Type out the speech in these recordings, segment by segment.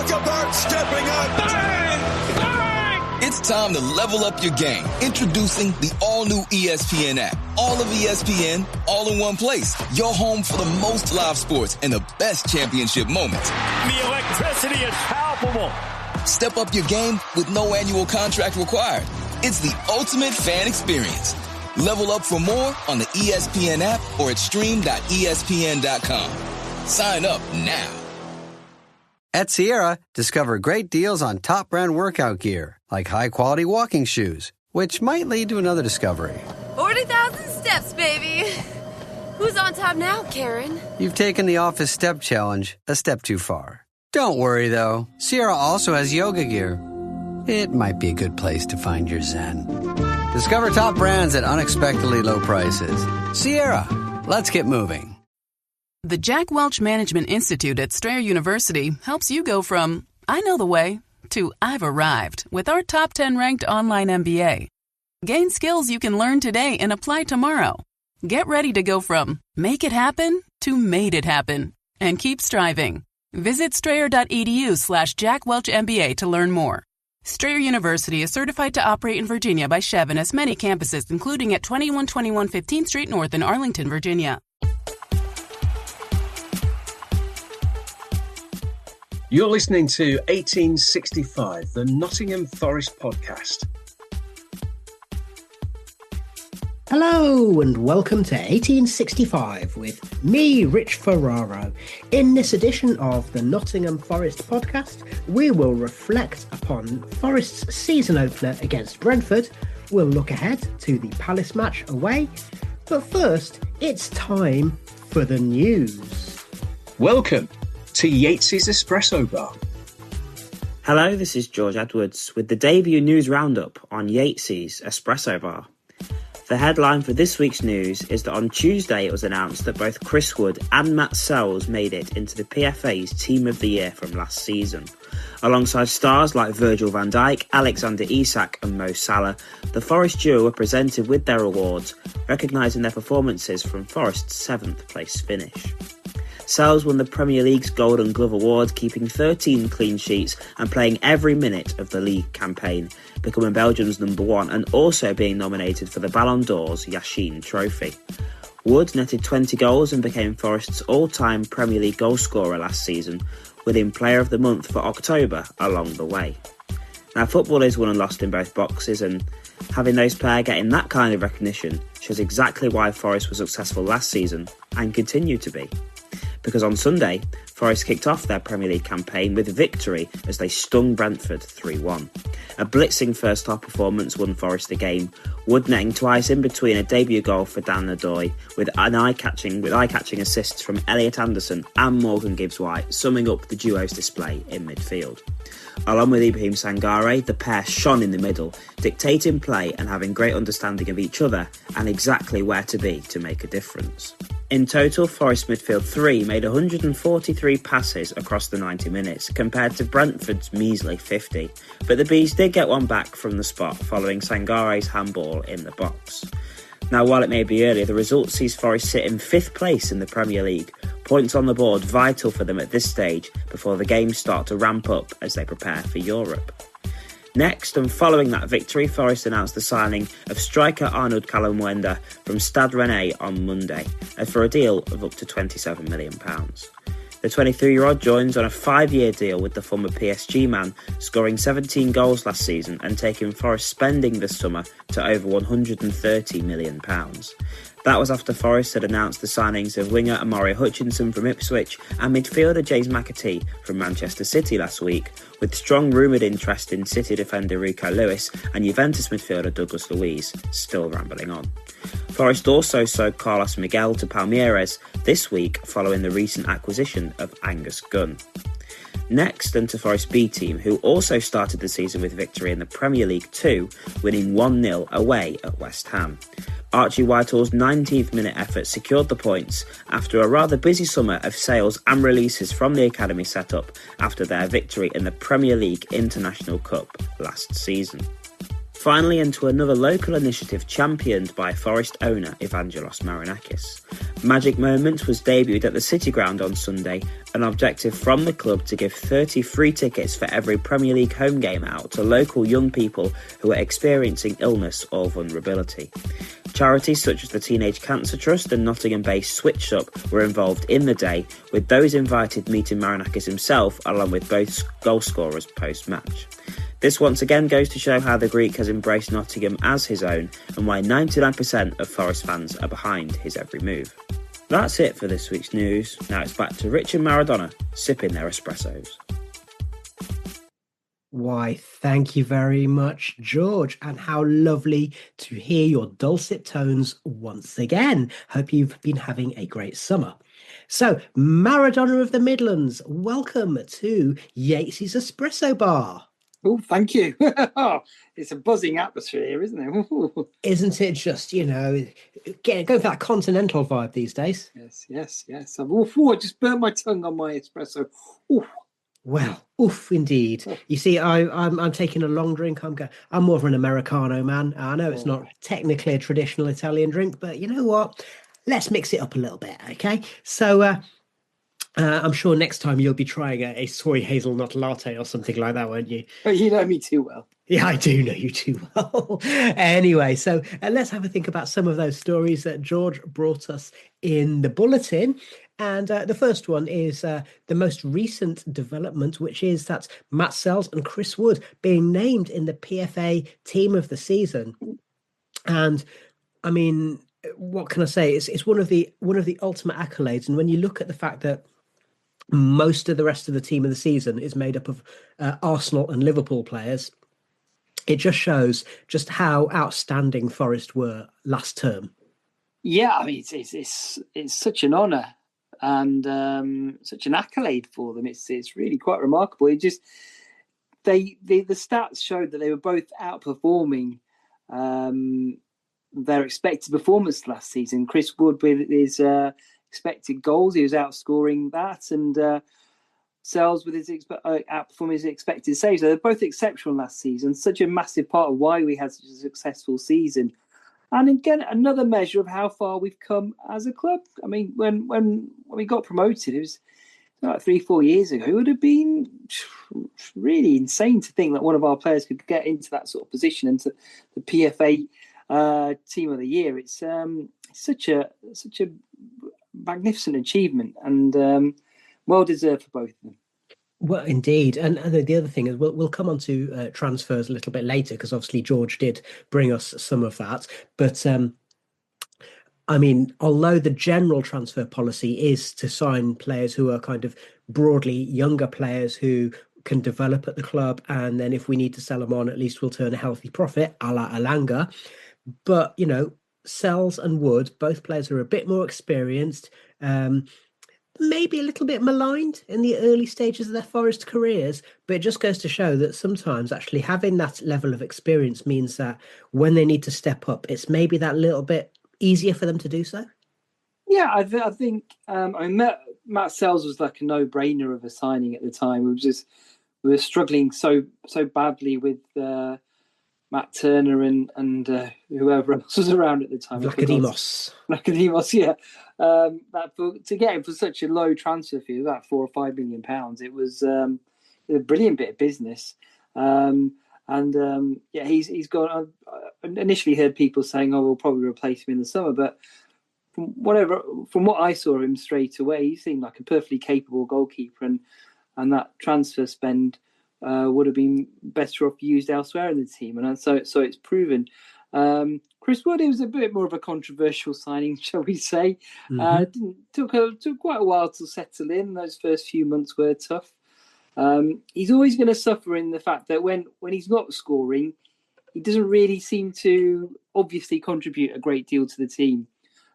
about stepping up. Bang! Bang! It's time to level up your game. Introducing the all-new ESPN app. All of ESPN, all in one place. Your home for the most live sports and the best championship moments. The electricity is palpable. Step up your game with no annual contract required. It's the ultimate fan experience. Level up for more on the ESPN app or at stream.espn.com. Sign up now. At Sierra, discover great deals on top brand workout gear, like high-quality walking shoes, which might lead to another discovery. 40,000 steps, baby. Who's on top now, Karen? You've taken the office step challenge a step too far. Don't worry, though. Sierra also has yoga gear. It might be a good place to find your zen. Discover top brands at unexpectedly low prices. Sierra, let's get moving. The Jack Welch Management Institute at Strayer University helps you go from, I know the way, to I've arrived with our top 10 ranked online MBA. Gain skills you can learn today and apply tomorrow. Get ready to go from make it happen to made it happen. And keep striving. Visit strayer.edu/Jack Welch MBA to learn more. Strayer University is certified to operate in Virginia by Chev and has many campuses, including at 2121 15th Street North in Arlington, Virginia. You're listening to 1865, the Nottingham Forest podcast. Hello and welcome to 1865 with me, Rich Ferraro. In this edition of the Nottingham Forest podcast, we will reflect upon Forest's season opener against Brentford. We'll look ahead to the Palace match away. But first, it's time for the news. Welcome to YATESY'S Espresso Bar. Hello, this is George Edwards with the debut news roundup on YATESY'S Espresso Bar. The headline for this week's news is that on Tuesday it was announced that both Chris Wood and Matt Sells made it into the PFA's Team of the Year from last season. Alongside stars like Virgil van Dijk, Alexander Isak and Mo Salah, the Forest duo were presented with their awards, recognising their performances from Forest's 7th place finish. Sells won the Premier League's Golden Glove Award, keeping 13 clean sheets and playing every minute of the league campaign, becoming Belgium's number one and also being nominated for the Ballon d'Or's Yashin Trophy. Wood netted 20 goals and became Forest's all-time Premier League goalscorer last season, winning Player of the Month for October along the way. Now, football is won and lost in both boxes, and having those players getting that kind of recognition shows exactly why Forest was successful last season and continue to be. Because on Sunday, Forest kicked off their Premier League campaign with victory as they stung Brentford 3-1. A blitzing first-half performance won Forest the game, Wood netting twice in between a debut goal for Dan Nadoy, with eye-catching assists from Elliot Anderson and Morgan Gibbs-White, summing up the duo's display in midfield. Along with Ibrahim Sangare, the pair shone in the middle, dictating play and having great understanding of each other and exactly where to be to make a difference. In total, Forest midfield 3 made 143 passes across the 90 minutes, compared to Brentford's measly 50, but the Bees did get one back from the spot following Sangare's handball in the box. Now, while it may be early, the result sees Forest sit in 5th place in the Premier League, points on the board vital for them at this stage before the games start to ramp up as they prepare for Europe. Next, and following that victory, Forest announced the signing of striker Arnold Kalimuendo from Stade Rennais on Monday, for a deal of up to £27 million. The 23-year-old joins on a 5-year deal with the former PSG man, scoring 17 goals last season and taking Forest spending this summer to over £130 million. That was after Forest had announced the signings of winger Amari Hutchinson from Ipswich and midfielder James McAtee from Manchester City last week, with strong rumoured interest in City defender Rico Lewis and Juventus midfielder Douglas Luiz still rambling on. Forest also sold Carlos Miguel to Palmeiras this week following the recent acquisition of Angus Gunn. Next, and to Forest B team, who also started the season with victory in the Premier League 2, winning 1-0 away at West Ham. Archie Whitehall's 19th minute effort secured the points after a rather busy summer of sales and releases from the academy setup after their victory in the Premier League International Cup last season. Finally, into another local initiative championed by Forest owner Evangelos Marinakis. Magic Moments was debuted at the City Ground on Sunday, an objective from the club to give 30 free tickets for every Premier League home game out to local young people who are experiencing illness or vulnerability. Charities such as the Teenage Cancer Trust and Nottingham-based Switch Up were involved in the day, with those invited meeting Marinakis himself along with both goal scorers post-match. This once again goes to show how the Greek has embraced Nottingham as his own and why 99% of Forest fans are behind his every move. That's it for this week's news. Now it's back to Rich and Maradona sipping their espressos. Why, thank you very much, George, and how lovely to hear your dulcet tones once again. Hope you've been having a great summer. So, Maradona of the Midlands, welcome to YATESY'S Espresso Bar. Oh, thank you. It's a buzzing atmosphere here, isn't it? Isn't it just, going for that continental vibe these days? Yes. I just burnt my tongue on my espresso. Ooh. Well, oof, indeed. You see, I'm taking a long drink. I'm more of an Americano man. I know it's not technically a traditional Italian drink, but you know what? Let's mix it up a little bit, okay? So I'm sure next time you'll be trying a soy hazelnut latte or something like that, won't you? Oh, you know me too well. Yeah, I do know you too well. Anyway, so let's have a think about some of those stories that George brought us in the bulletin. And the first one is the most recent development, which is that Matt Sells and Chris Wood being named in the PFA Team of the Season. And I mean, what can I say? It's one of the ultimate accolades. And when you look at the fact that most of the rest of the Team of the Season is made up of Arsenal and Liverpool players, it just shows just how outstanding Forest were last term. Yeah, I mean, it's such an honour and such an accolade for them. It's really quite remarkable. It just the stats showed that they were both outperforming their expected performance last season. Chris Wood with his expected goals, he was outscoring that, and Sells with his outperforming his expected saves. So they're both exceptional last season. Such a massive part of why we had such a successful season. And again, another measure of how far we've come as a club. I mean, when we got promoted, it was like 3-4 years ago. It would have been really insane to think that one of our players could get into that sort of position and to the PFA Team of the Year. It's such a magnificent achievement and well deserved for both of them. Well, indeed. And the other thing is we'll come on to transfers a little bit later, because obviously George did bring us some of that. But I mean, although the general transfer policy is to sign players who are kind of broadly younger players who can develop at the club, and then if we need to sell them on, at least we'll turn a healthy profit, a la Alanga. But, Sells and Wood, both players are a bit more experienced, maybe a little bit maligned in the early stages of their Forest careers, but it just goes to show that sometimes actually having that level of experience means that when they need to step up, it's maybe that little bit easier for them to do so. Yeah, I think Matt Sells was like a no-brainer of a signing at the time. We were struggling so badly with Matt Turner and whoever else was around at the time. Vlachodimos, yeah. To get him for such a low transfer fee, about £4 or £5 million, it was a brilliant bit of business. He's gone. I initially heard people saying, "Oh, we'll probably replace him in the summer," but from what I saw of him straight away, he seemed like a perfectly capable goalkeeper, and that transfer spend would have been better off used elsewhere in the team, and so it's proven. Chris Wood, it was a bit more of a controversial signing, shall we say. Took quite a while to settle in. Those first few months were tough. He's always going to suffer in the fact that when he's not scoring, he doesn't really seem to obviously contribute a great deal to the team.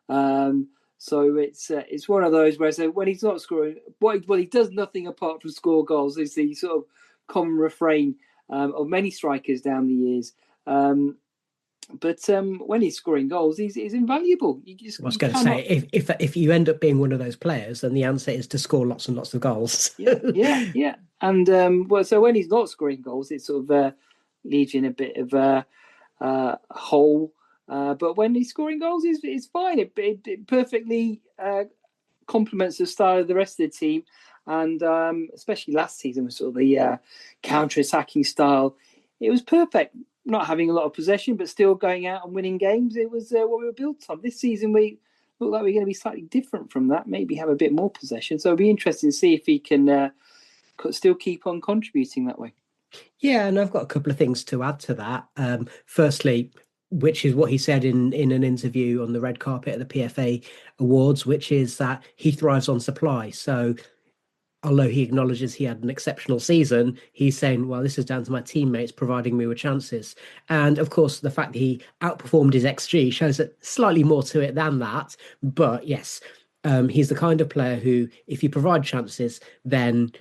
So it's one of those where when he's not scoring, he does nothing apart from score goals. Is the sort of common refrain of many strikers down the years. But when he's scoring goals, he's invaluable. I was going to say, if you end up being one of those players, then the answer is to score lots and lots of goals. Yeah. And so when he's not scoring goals, it sort of leaves you in a bit of a hole. But when he's scoring goals, it's fine. It perfectly complements the style of the rest of the team. And especially last season with sort of the counter-attacking style, it was perfect. Not having a lot of possession, but still going out and winning games. It was what we were built on. This season, we look like we're going to be slightly different from that. Maybe have a bit more possession. So it'll be interesting to see if he can still keep on contributing that way. Yeah, and I've got a couple of things to add to that. Firstly, which is what he said in an interview on the red carpet at the PFA Awards, which is that he thrives on supply. So although he acknowledges he had an exceptional season, he's saying, well, this is down to my teammates providing me with chances. And of course, the fact that he outperformed his XG shows that slightly more to it than that. But yes, he's the kind of player who, if you provide chances, then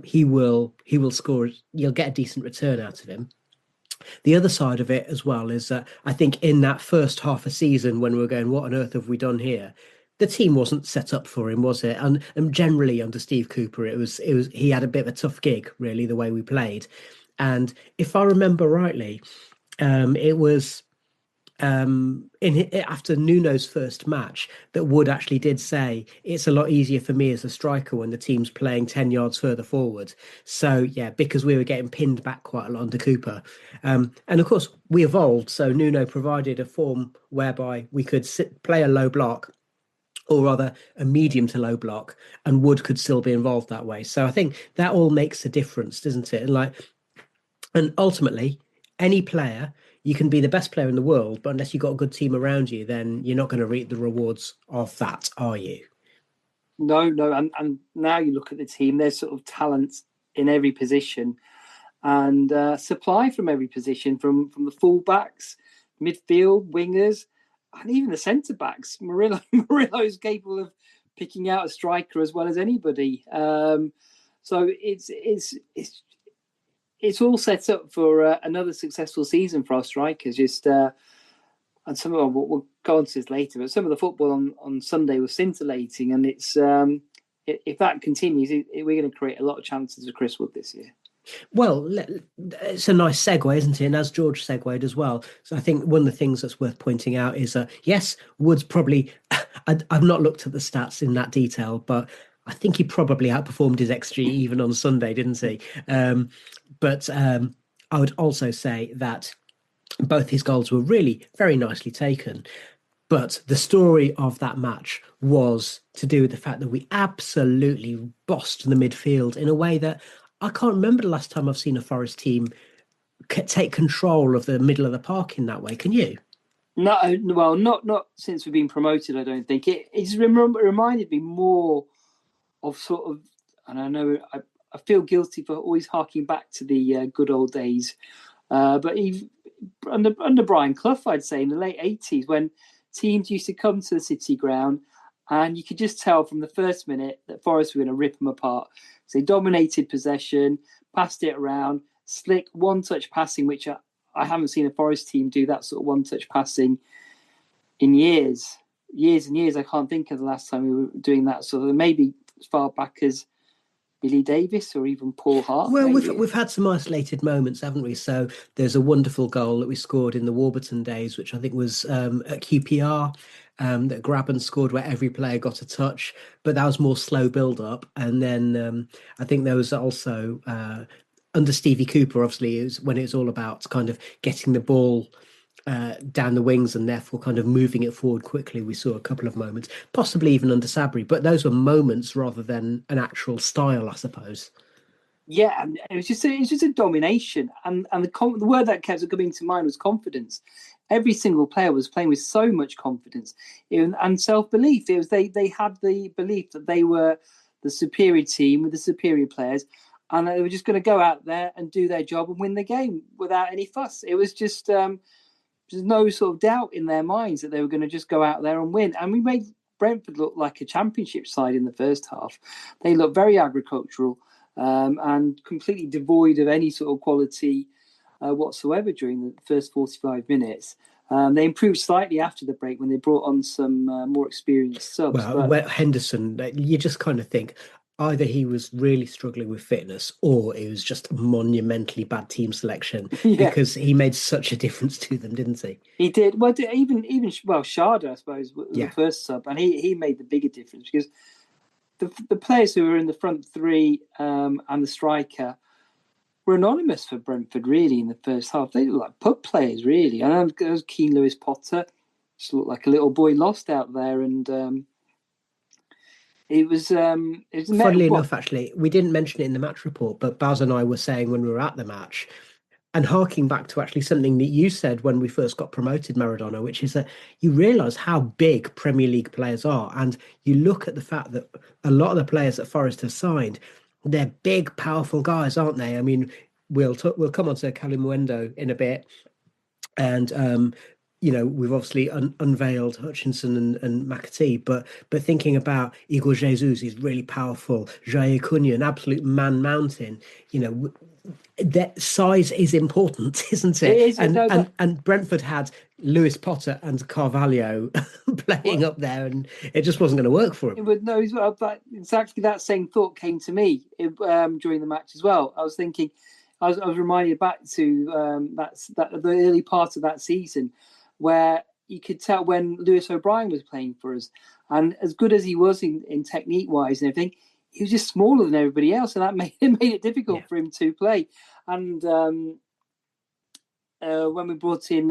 he will score. You'll get a decent return out of him. The other side of it as well is that I think in that first half a season when we were going, what on earth have we done here? The team wasn't set up for him, was it? And generally under Steve Cooper, it was he had a bit of a tough gig, really, the way we played. And if I remember rightly, it was after Nuno's first match that Wood actually did say it's a lot easier for me as a striker when the team's playing 10 yards further forward. So yeah, because we were getting pinned back quite a lot under Cooper. And of course we evolved. So Nuno provided a form whereby we could play a low block, or rather a medium to low block, and Wood could still be involved that way. So I think that all makes a difference, doesn't it? And ultimately, any player, you can be the best player in the world, but unless you've got a good team around you, then you're not going to reap the rewards of that, are you? No. And now you look at the team, there's sort of talent in every position and supply from every position, from the full-backs, midfield, wingers, and even the centre-backs. Murillo is capable of picking out a striker as well as anybody. So it's all set up for another successful season for our strikers. And some of we'll go on to this later, but some of the football on Sunday was scintillating, and it's if that continues, we're going to create a lot of chances for Chris Wood this year. Well, it's a nice segue, isn't it? And as George segued as well. So I think one of the things that's worth pointing out is yes, Wood's probably, I've not looked at the stats in that detail, but I think he probably outperformed his XG even on Sunday, didn't he? But I would also say that both his goals were really very nicely taken. But the story of that match was to do with the fact that we absolutely bossed the midfield in a way that I can't remember the last time I've seen a Forest team take control of the middle of the park in that way. Can you? No, well, not since we've been promoted, I don't think. It reminded me more of sort of, and I know I feel guilty for always harking back to the good old days, but even under Brian Clough, I'd say in the late 80s, when teams used to come to the City ground and you could just tell from the first minute that Forest were going to rip them apart. So they dominated possession, passed it around, slick one-touch passing, which I haven't seen a Forest team do that sort of one-touch passing in years and years. I can't think of the last time we were doing that. So maybe as far back as Billy Davis or even Paul Hart. Well, we've had some isolated moments, haven't we? So there's a wonderful goal that we scored in the Warburton days, which I think was at QPR, that Graben scored where every player got a touch, but that was more slow build-up. And then I think there was also, under Stevie Cooper, obviously, it was when it was all about kind of getting the ball down the wings and therefore kind of moving it forward quickly. We saw a couple of moments, possibly even under Sabri, but those were moments rather than an actual style, I suppose. Yeah, and it was just a domination, and the word that kept coming to mind was confidence. Every single player was playing with so much confidence and self-belief. It was they had the belief that they were the superior team with the superior players, and they were just going to go out there and do their job and win the game without any fuss. It was just there's no sort of doubt in their minds that they were going to just go out there and win. And we made Brentford look like a championship side in the first half. They looked very agricultural and completely devoid of any sort of quality whatsoever during the first 45 minutes. They improved slightly after the break when they brought on some more experienced subs. Well, Henderson, you just kind of think, either he was really struggling with fitness or it was just a monumentally bad team selection Yeah. because he made such a difference to them, didn't he? He did. Well, Sharda, I suppose, was Yeah. the first sub, and he made the bigger difference because the players who were in the front three and the striker were anonymous for Brentford, really, in the first half. They looked like pub players, really. And I was keen Lewis Potter, just looked like a little boy lost out there, and it was Funnily enough, actually, we didn't mention it in the match report, but Baz and I were saying when we were at the match, and harking back to actually something that you said when we first got promoted, Maradona, which is that you realise how big Premier League players are. And you look at the fact that a lot of the players that Forest have signed, they're big, powerful guys, aren't they? I mean, we'll come on to Kalimuendo in a bit. And, we've obviously unveiled Hutchinson and McAtee, but thinking about Igor Jesus, he's really powerful. Jair Cunha, an absolute man mountain. That size is important, isn't it? It is, and Brentford had Lewis Potter and Carvalho playing up there, and it just wasn't going to work for him. But exactly that same thought came to me during the match as well. I was thinking, I was reminded back to the early part of that season where you could tell when Lewis O'Brien was playing for us, and as good as he was in technique wise and everything, he was just smaller than everybody else, and that made it difficult for him to play. And when we brought in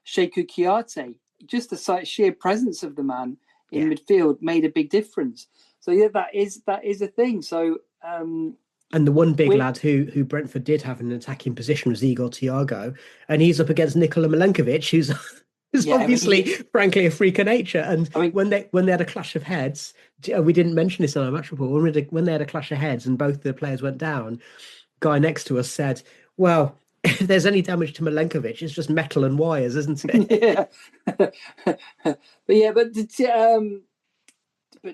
Sheku Kiate, just the sheer presence of the man in midfield made a big difference. So that is a thing. So and the one big lad who Brentford did have in an attacking position was Igor Thiago, and he's up against Nikola Milenkovic, who's obviously, frankly, a freak of nature. And when they had a clash of heads, we didn't mention this on our match report. When they had a clash of heads and both the players went down, guy next to us said, "Well, if there's any damage to Milenkovic, it's just metal and wires, isn't it?" Yeah, but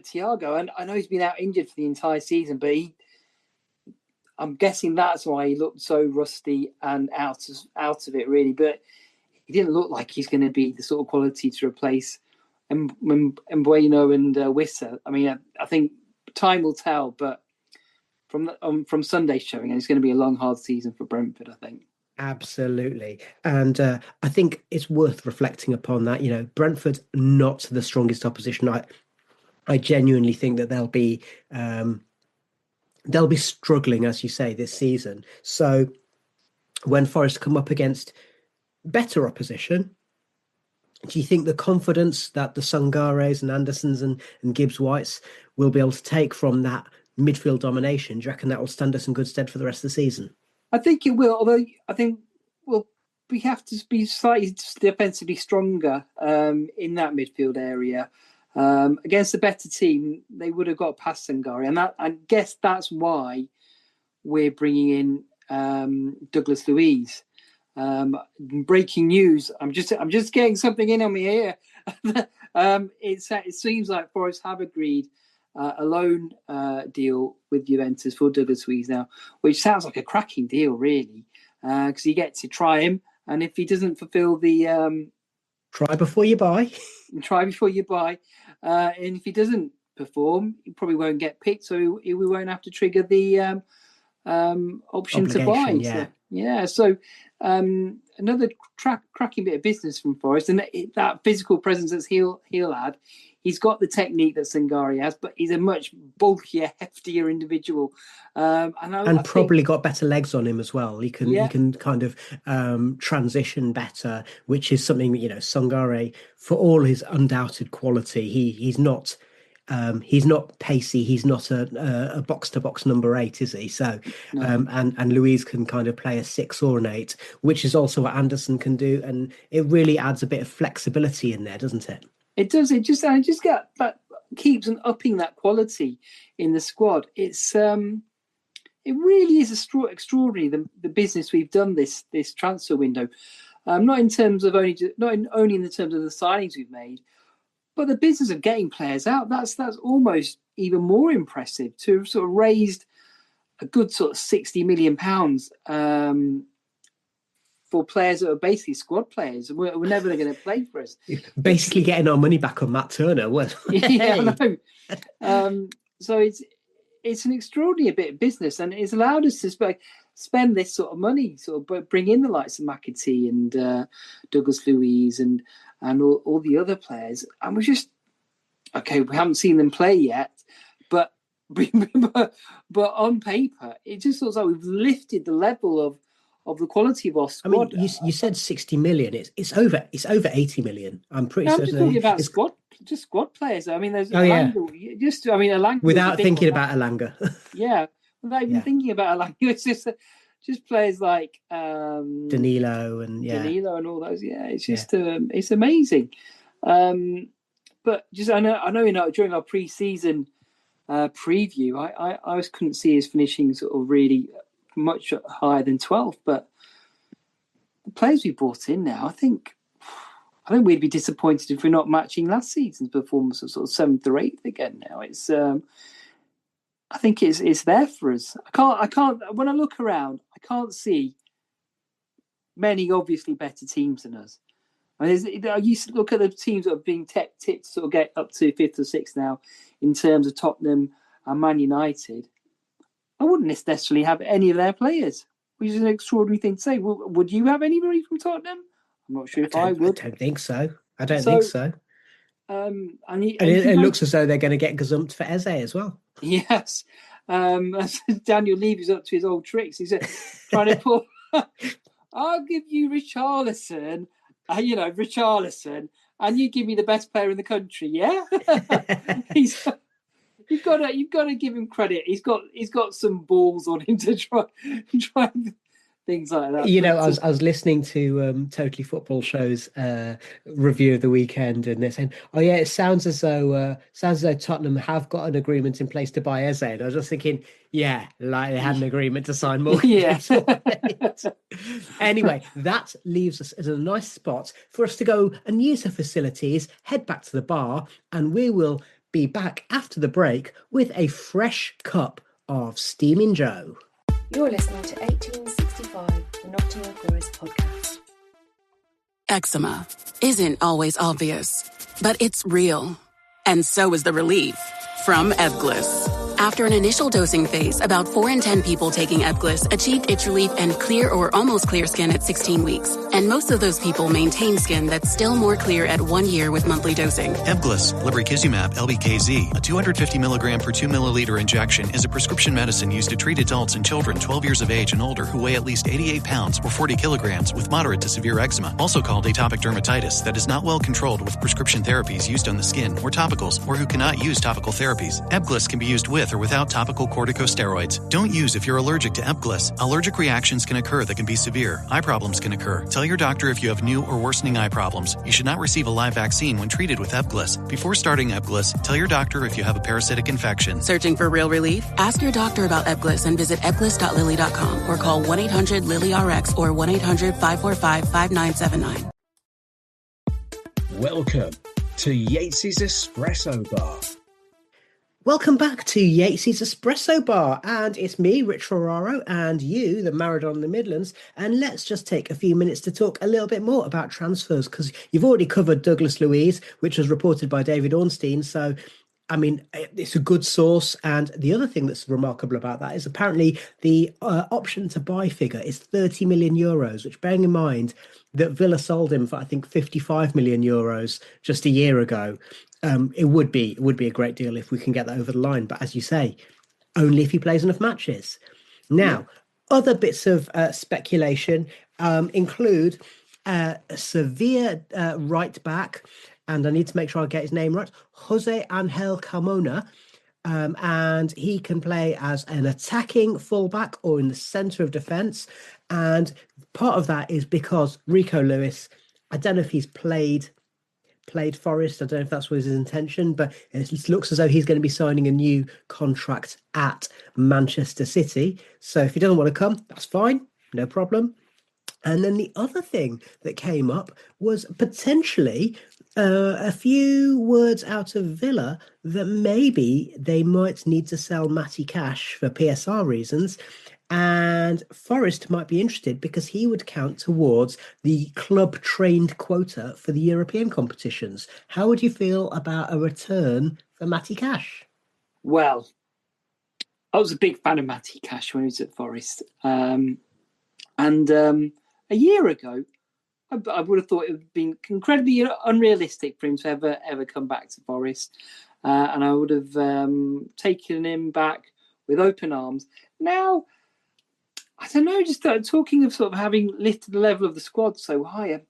Thiago, and I know he's been out injured for the entire season, but I'm guessing that's why he looked so rusty and out of it, really. But he didn't look like he's going to be the sort of quality to replace Mbueno and Wissa. I mean, I think time will tell, but from Sunday's showing, it's going to be a long, hard season for Brentford, I think. Absolutely. And I think it's worth reflecting upon that. Brentford, not the strongest opposition. I genuinely think that they'll be struggling, as you say, this season. So when Forest come up against better opposition, do you think the confidence that the Sangares and Andersons and Gibbs Whites will be able to take from that midfield domination, do you reckon that will stand us in good stead for the rest of the season? I think it will, although I think we have to be slightly defensively stronger in that midfield area. Against a better team, they would have got past Sangari, and I guess that's why we're bringing in Douglas Luiz. Breaking news! I'm just getting something in on me here. It seems like Forest have agreed a loan deal with Juventus for Douglas Luiz now, which sounds like a cracking deal, really, because you get to try him, and if he doesn't fulfil the try before you buy. And if he doesn't perform, he probably won't get picked, so we won't have to trigger the option to buy. So another cracking bit of business from Forest, and that physical presence that he'll add. He's got the technique that Sangari has, but he's a much bulkier, heftier individual, and probably got better legs on him as well. He can kind of transition better, which is something that Sangare, for all his undoubted quality, he's not pacey. He's not a box to box number 8, is he? So, no. And Luiz can kind of play a 6 or an 8, which is also what Anderson can do, and it really adds a bit of flexibility in there, doesn't it? It does. It just got that keeps on upping that quality in the squad. It really is extraordinary the business we've done this transfer window. Not in terms of only in the terms of the signings we've made, but the business of getting players out. That's almost even more impressive to have sort of raised a good sort of £60 million for players that are basically squad players. We're never going to play for us. Basically getting our money back on Matt Turner. Well, yeah, I know. So it's an extraordinary bit of business, and it's allowed us to spend this sort of money, sort of bring in the likes of McAtee and Douglas Luiz and all the other players. And we're just, okay, we haven't seen them play yet, but on paper, it just looks like we've lifted the level of the quality of our squad. I mean, you said 60 million. It's over 80 million. I'm pretty certain. I'm just talking about squad players. I mean, there's Elanga. Elanga Without thinking about Elanga. Yeah, without even thinking about Elanga. It's just players like Danilo and all those. Yeah, it's just it's amazing. But just I know during our pre-season preview, I couldn't see us finishing sort of really much higher than 12th, but the players we brought in now, I think we'd be disappointed if we're not matching last season's performance of sort of 7th or 8th again. Now it's I think it's there for us. I can't when I look around, I can't see many obviously better teams than us. I used to look at the teams that are being tipped to sort of get up to 5th or 6th now in terms of Tottenham and Man United. I wouldn't necessarily have any of their players, which is an extraordinary thing to say. Would you have anybody from Tottenham? I'm not sure if I would. I don't think so. Think so. And it looks as though they're going to get gazumped for Eze as well. Yes. Daniel Levy's up to his old tricks. He's trying to put, I'll give you Richarlison, and you give me the best player in the country, yeah? You've got to give him credit. He's got some balls on him to try things like that. I was listening to Totally Football Show's review of the weekend, and they're saying, "Oh yeah, it sounds as though Tottenham have got an agreement in place to buy Eze." And I was just thinking, yeah, like they had an agreement to sign more. Yeah. Anyway, that leaves us at a nice spot for us to go and use the facilities, head back to the bar, and we will be back after the break with a fresh cup of Steaming Joe. You're listening to 1865, the Nottingham Forest podcast. Eczema isn't always obvious, but it's real. And so is the relief from Ebglyss. After an initial dosing phase, about 4 in 10 people taking Ebglyss achieved itch relief and clear or almost clear skin at 16 weeks. And most of those people maintain skin that's still more clear at 1 year with monthly dosing. Ebglyss, lebrikizumab LBKZ, a 250 milligram per 2 milliliter injection, is a prescription medicine used to treat adults and children 12 years of age and older who weigh at least 88 pounds or 40 kilograms with moderate to severe eczema, also called atopic dermatitis, that is not well controlled with prescription therapies used on the skin or topicals, or who cannot use topical therapies. Ebglyss can be used with or without topical corticosteroids. Don't use if you're allergic to Ebglyss. Allergic reactions can occur that can be severe. Eye problems can occur. Tell your doctor if you have new or worsening eye problems. You should not receive a live vaccine when treated with Ebglyss. Before starting Ebglyss, tell your doctor if you have a parasitic infection. Searching for real relief? Ask your doctor about Ebglyss and visit ebglyss.lilly.com or call 1-800-LILY-RX or 1-800-545-5979. Welcome to Yates's Espresso Bar. Welcome back to Yates's Espresso Bar, and it's me, Rich Ferraro, and you, the Maradona in the Midlands, and let's just take a few minutes to talk a little bit more about transfers, because you've already covered Douglas Luiz, which was reported by David Ornstein, so I mean, it's a good source. And the other thing that's remarkable about that is apparently the option to buy figure is 30 million euros, which, bearing in mind that Villa sold him for, I think, 55 million euros just a year ago, it would be a great deal if we can get that over the line. But as you say, only if he plays enough matches. Now, other bits of speculation include a Sevilla right back, and I need to make sure I get his name right, Jose Angel Carmona, and he can play as an attacking fullback or in the centre of defence. And part of that is because Rico Lewis, I don't know if he's played Forest, I don't know if that was his intention, but it looks as though he's going to be signing a new contract at Manchester City. So if he doesn't want to come, that's fine, no problem. And then the other thing that came up was potentially a few words out of Villa that maybe they might need to sell Matty Cash for PSR reasons. And Forest might be interested because he would count towards the club trained quota for the European competitions. How would you feel about a return for Matty Cash? Well, I was a big fan of Matty Cash when he was at Forest. And a year ago, I would have thought it would have been incredibly unrealistic for him to ever come back to Forest. And I would have taken him back with open arms. Now, I don't know, just talking of sort of having lifted the level of the squad so high,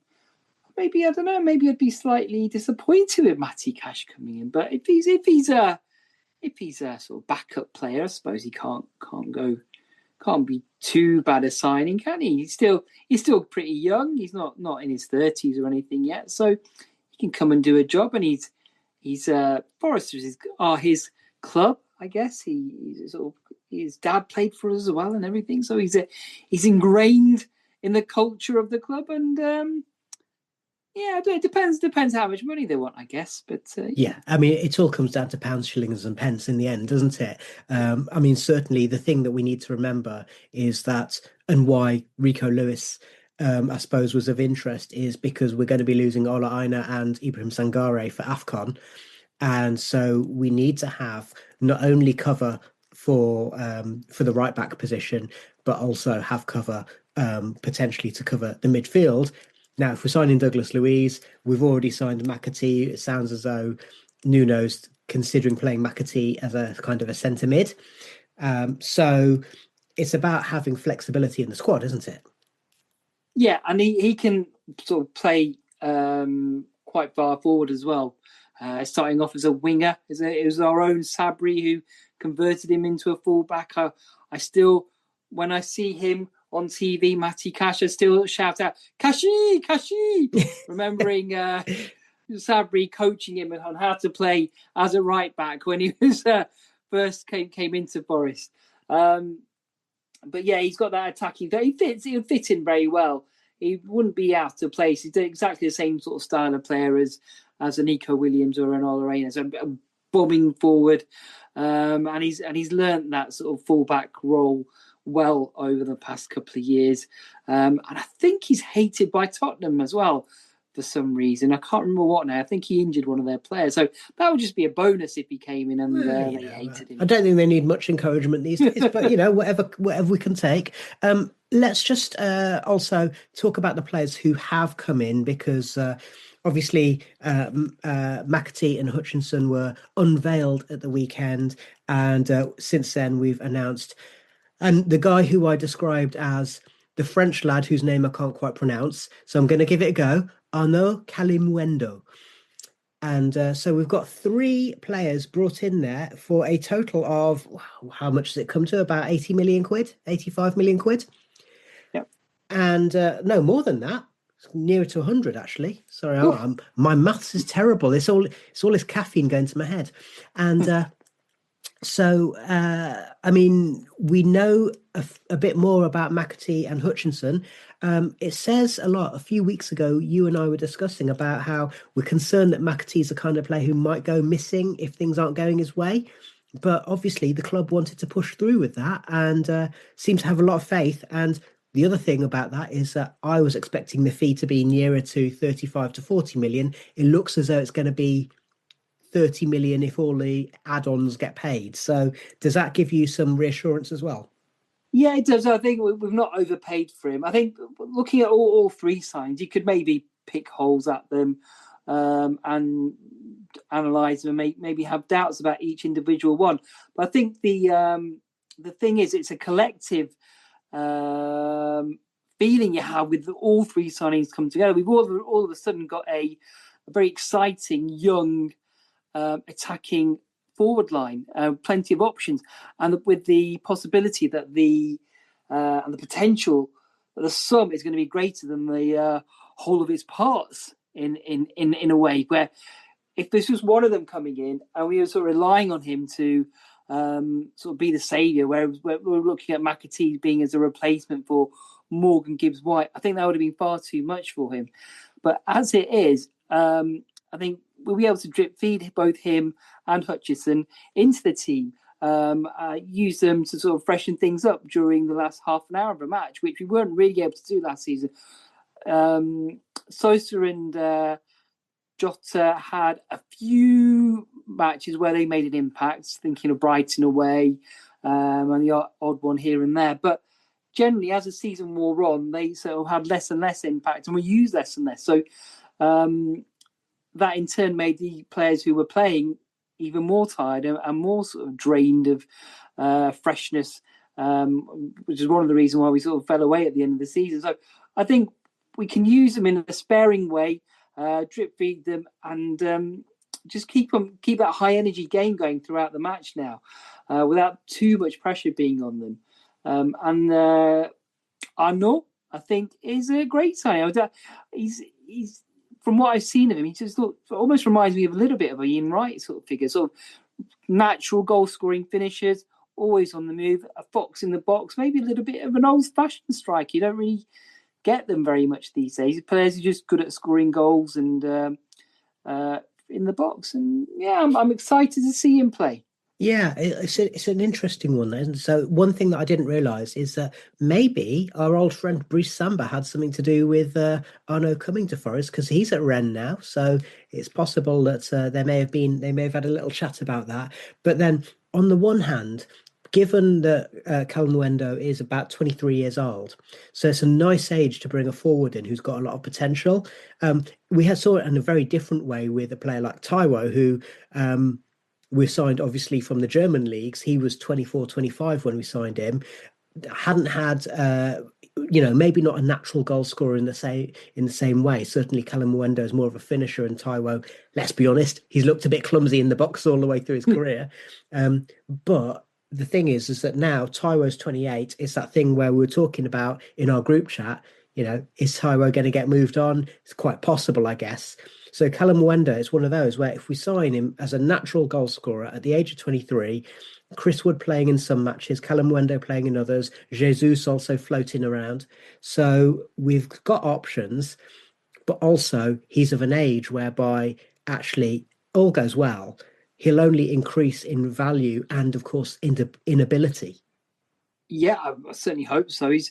maybe I'd be slightly disappointed with Matty Cash coming in. But if he's a sort of backup player, I suppose he can't be too bad a signing, can he? He's still pretty young. He's not in his 30s or anything yet, so he can come and do a job. And he's Forest are his club, I guess. His dad played for us as well and everything, so he's ingrained in the culture of the club. And it depends how much money they want, I guess. But yeah, I mean, it all comes down to pounds, shillings, and pence in the end, doesn't it? I mean, certainly the thing that we need to remember is that, and why Rico Lewis, I suppose, was of interest, is because we're going to be losing Ola Aina and Ibrahim Sangare for AFCON. And so we need to have not only cover for the right back position, but also have cover potentially to cover the midfield. Now, if we're signing Douglas Luiz, we've already signed McAtee. It sounds as though Nuno's considering playing McAtee as a kind of a centre mid. So it's about having flexibility in the squad, isn't it? Yeah, and he can sort of play quite far forward as well. Starting off as a winger. It was our own Sabri who converted him into a fullback. I still, when I see him on TV, Matty Cash, I still shout out, Kashi, Kashi, remembering Sabri coaching him on how to play as a right back when he was first came into Forest. But yeah, he's got that attacking. He'll fit in very well. He wouldn't be out of place. He's exactly the same sort of style of player as a Nico Williams or an Olarena, so bombing forward. And he's learnt that sort of fullback role well over the past couple of years. And I think he's hated by Tottenham as well for some reason. I can't remember what now. I think he injured one of their players. So that would just be a bonus if he came in and they hated him. I don't think they need much encouragement these days, but, whatever we can take. Let's just also talk about the players who have come in, because obviously McAtee and Hutchinson were unveiled at the weekend. And since then, we've announced... And the guy who I described as the French lad whose name I can't quite pronounce, so I'm going to give it a go, Arnaud Kalimuendo. And so we've got 3 players brought in there for a total of, how much does it come to? About 80 million quid, 85 million quid? Yep. And no, more than that. It's nearer to 100, actually. Sorry, my maths is terrible. It's all this caffeine going to my head. And... So, I mean, we know a bit more about McAtee and Hutchinson. It says a lot. A few weeks ago, you and I were discussing about how we're concerned that McAtee's the kind of player who might go missing if things aren't going his way. But obviously, the club wanted to push through with that and seemed to have a lot of faith. And the other thing about that is that I was expecting the fee to be nearer to 35 to 40 million. It looks as though it's going to be 30 million if all the add-ons get paid. So does that give you some reassurance as well? Yeah, it does. I think we've not overpaid for him. I think looking at all 3 signs, you could maybe pick holes at them and analyse them and maybe have doubts about each individual one. But I think the thing is, it's a collective feeling you have with all 3 signings come together. We've all of a sudden got a very exciting young attacking forward line, plenty of options, and with the possibility that and the potential that the sum is going to be greater than the whole of its parts in a way, where if this was one of them coming in and we were sort of relying on him to sort of be the saviour, where we're looking at McAtee being as a replacement for Morgan Gibbs-White, I think that would have been far too much for him. But as it is, I think we'll be able to drip feed both him and Hutchison into the team, use them to sort of freshen things up during the last half an hour of a match, which we weren't really able to do last season. Sosa and Jota had a few matches where they made an impact, thinking of Brighton away, and the odd one here and there. But generally, as the season wore on, they sort of had less and less impact, and were used less and less. So that in turn made the players who were playing even more tired and more sort of drained of freshness, which is one of the reasons why we sort of fell away at the end of the season. So I think we can use them in a sparing way, drip feed them, and just keep that high energy game going throughout the match now, without too much pressure being on them. And Arnaud, I think, is a great sign. He's from what I've seen of him, he just almost reminds me of a little bit of a Ian Wright sort of figure, sort of natural goal scoring finishers, always on the move, a fox in the box, maybe a little bit of an old fashioned striker. You don't really get them very much these days. Players are just good at scoring goals and in the box. And yeah, I'm excited to see him play. Yeah, it's an interesting one. And so one thing that I didn't realise is that maybe our old friend Brice Samba had something to do with Arnaud coming to Forest, because he's at Rennes now. So it's possible that they may have had a little chat about that. But then on the one hand, given that Kalimuendo is about 23 years old, so it's a nice age to bring a forward in who's got a lot of potential. We saw it in a very different way with a player like Taiwo, who we signed obviously from the German leagues. He was 24, 25 when we signed him. Hadn't had, maybe not a natural goal scorer in the same way. Certainly Kalimuendo is more of a finisher, and Taiwo, let's be honest, he's looked a bit clumsy in the box all the way through his career. But the thing is that now Taiwo's 28. It's that thing where we were talking about in our group chat, is Taiwo going to get moved on? It's quite possible, I guess. So Kalimuendo is one of those where if we sign him as a natural goal scorer at the age of 23, Chris Wood playing in some matches, Kalimuendo playing in others, Jesus also floating around. So we've got options, but also he's of an age whereby actually all goes well, he'll only increase in value and, of course, in ability. Yeah, I certainly hope so. He's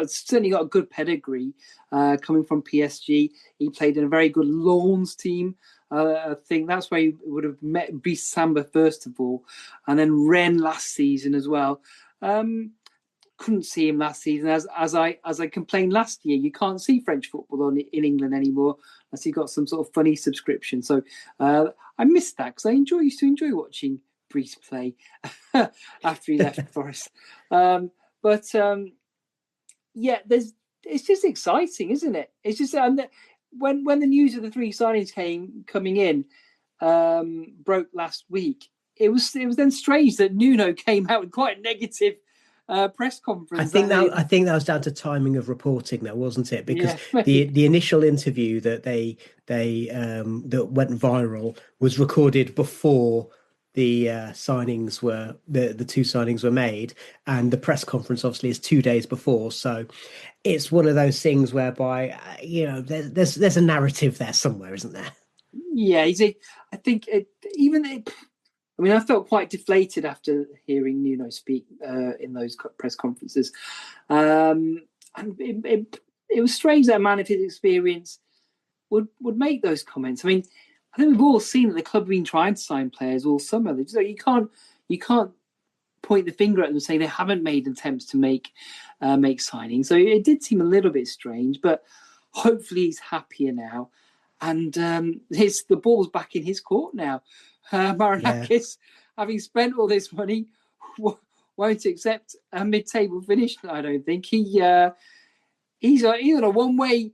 certainly got a good pedigree coming from PSG. He played in a very good Lens team. I think that's where he would have met Brice Samba first of all, and then Rennes last season as well. Couldn't see him last season, as I complained last year. You can't see French football in England anymore unless you've got some sort of funny subscription. So I missed that because I used to enjoy watching Brice play after he left Forest. But it's just exciting, isn't it? It's just when the news of the three signings coming in broke last week, it was then strange that Nuno came out with quite a negative press conference. I think that was down to timing of reporting, though, wasn't it? Because the initial interview that they that went viral was recorded before the signings were the two signings were made, and the press conference obviously is 2 days before. So it's one of those things whereby there's a narrative there somewhere, isn't there? Yeah, I felt quite deflated after hearing Nuno speak in those press conferences, and it was strange that a man of his experience would make those comments. I mean, I think we've all seen that the club have been trying to sign players all summer. You can't point the finger at them saying they haven't made attempts to make signings. So it did seem a little bit strange, but hopefully he's happier now, and the ball's back in his court now. Marinakis, having spent all this money, won't accept a mid-table finish. I don't think he's on a one-way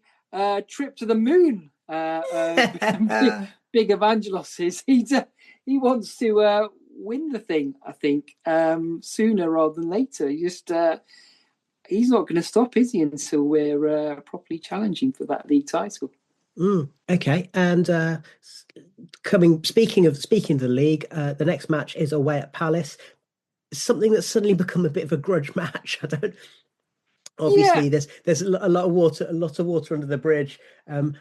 trip to the moon. Big Evangelos is. He wants to win the thing, I think, sooner rather than later. He's not going to stop, is he, until we're properly challenging for that league title. Okay, and speaking of the league, the next match is away at Palace. Something that's suddenly become a bit of a grudge match. Obviously, there's a lot of water under the bridge, and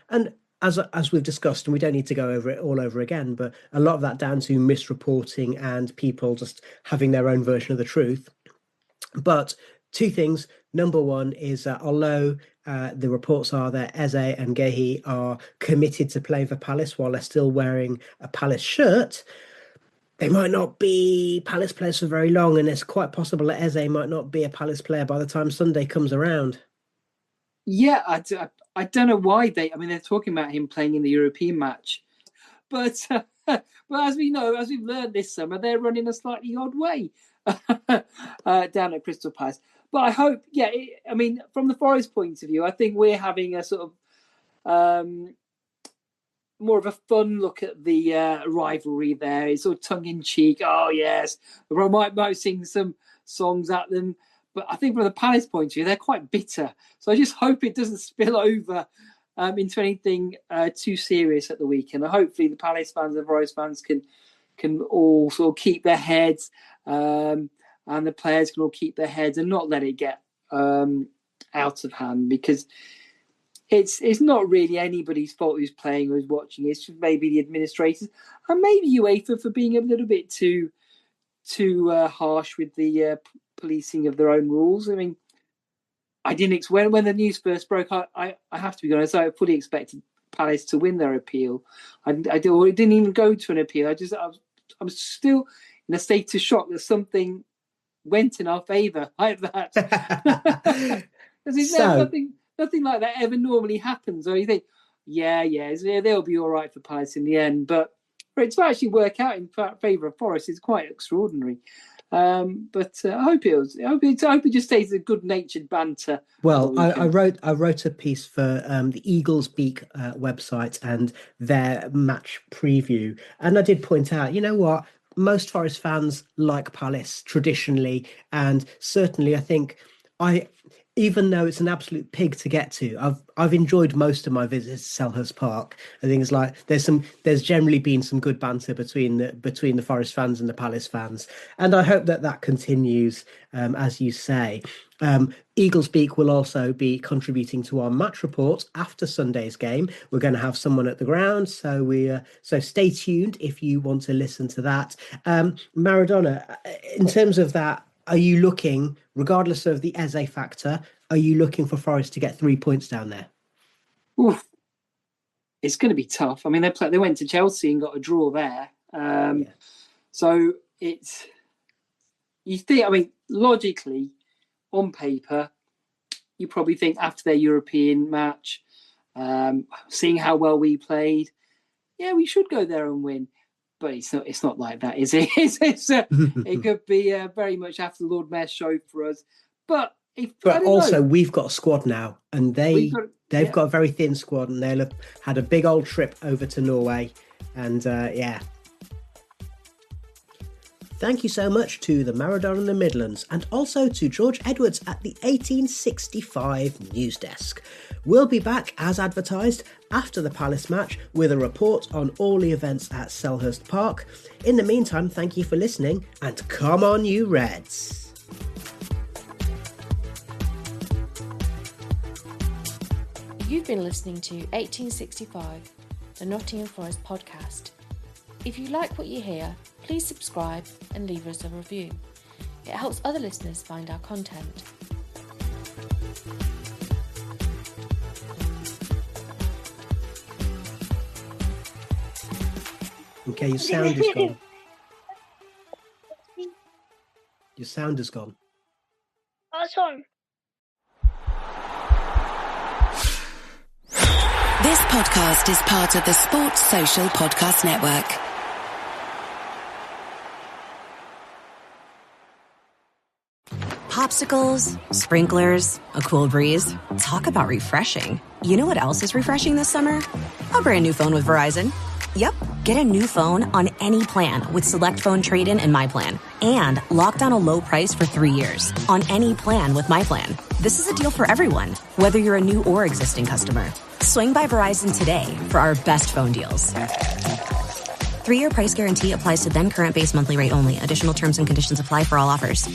as we've discussed, and we don't need to go over it all over again, but a lot of that down to misreporting and people just having their own version of the truth. But two things. Number one is although the reports are that Eze and Gehi are committed to playing for Palace while they're still wearing a Palace shirt, they might not be Palace players for very long, and it's quite possible that Eze might not be a Palace player by the time Sunday comes around. Yeah, I don't know why they're talking about him playing in the European match, but as we know, as we've learned this summer, they're running a slightly odd way down at Crystal Palace. But I hope, from the Forest point of view, I think we're having a sort of more of a fun look at the rivalry there. It's sort of tongue-in-cheek. Oh, yes. We might sing some songs at them. But I think from the Palace point of view, they're quite bitter. So I just hope it doesn't spill over into anything too serious at the weekend. And hopefully the Palace fans and Forest fans can all sort of keep their heads, and the players can all keep their heads and not let it get out of hand, because it's not really anybody's fault who's playing or who's watching. It's just maybe the administrators and maybe UEFA for being a little bit too harsh with the policing of their own rules. I mean, I didn't when the news first broke. I have to be honest. I fully expected Palace to win their appeal. It didn't even go to an appeal. I'm still in a state of shock that something went in our favour like that. Nothing like that ever normally happens. Or you think, they'll be all right for Palace in the end. But for it to actually work out in favour of Forest is quite extraordinary. But I hope it just stays a good-natured banter. Well, I wrote a piece for the Eagles Beak website and their match preview, and I did point out, you know what, most Forest fans like Palace traditionally, and certainly I think even though it's an absolute pig to get to, I've enjoyed most of my visits to Selhurst Park. I think it's like there's generally been some good banter between the Forest fans and the Palace fans, and I hope that continues, as you say. Eagles Beak will also be contributing to our match report after Sunday's game. We're going to have someone at the ground, so stay tuned if you want to listen to that. Maradona, in terms of that, are you looking, regardless of the Eze factor, are you looking for Forest to get 3 points down there? Oof. It's going to be tough. I mean, they went to Chelsea and got a draw there. So it's, you think, I mean, logically, on paper, you probably think after their European match, seeing how well we played, we should go there and win. But it's not like that, is it? It could be very much after the Lord Mayor's show for us. But also, we've got a squad now, and they've got a very thin squad, and they'll have had a big old trip over to Norway. And thank you so much to the Maradona in the Midlands, and also to George Edwards at the 1865 news desk. We'll be back as advertised after the Palace match with a report on all the events at Selhurst Park. In the meantime, thank you for listening, and come on you Reds. You've been listening to 1865, the Nottingham Forest podcast. If you like what you hear, please subscribe and leave us a review. It helps other listeners find our content. Okay, your sound is gone. Your sound is gone. Oh, it's on. This podcast is part of the Sports Social Podcast Network. Popsicles, sprinklers, a cool breeze. Talk about refreshing. You know what else is refreshing this summer? A brand new phone with Verizon. Yep, get a new phone on any plan with Select Phone Trade-in and My Plan. And lock down a low price for 3 years on any plan with My Plan. This is a deal for everyone, whether you're a new or existing customer. Swing by Verizon today for our best phone deals. 3-year price guarantee applies to then current base monthly rate only. Additional terms and conditions apply for all offers.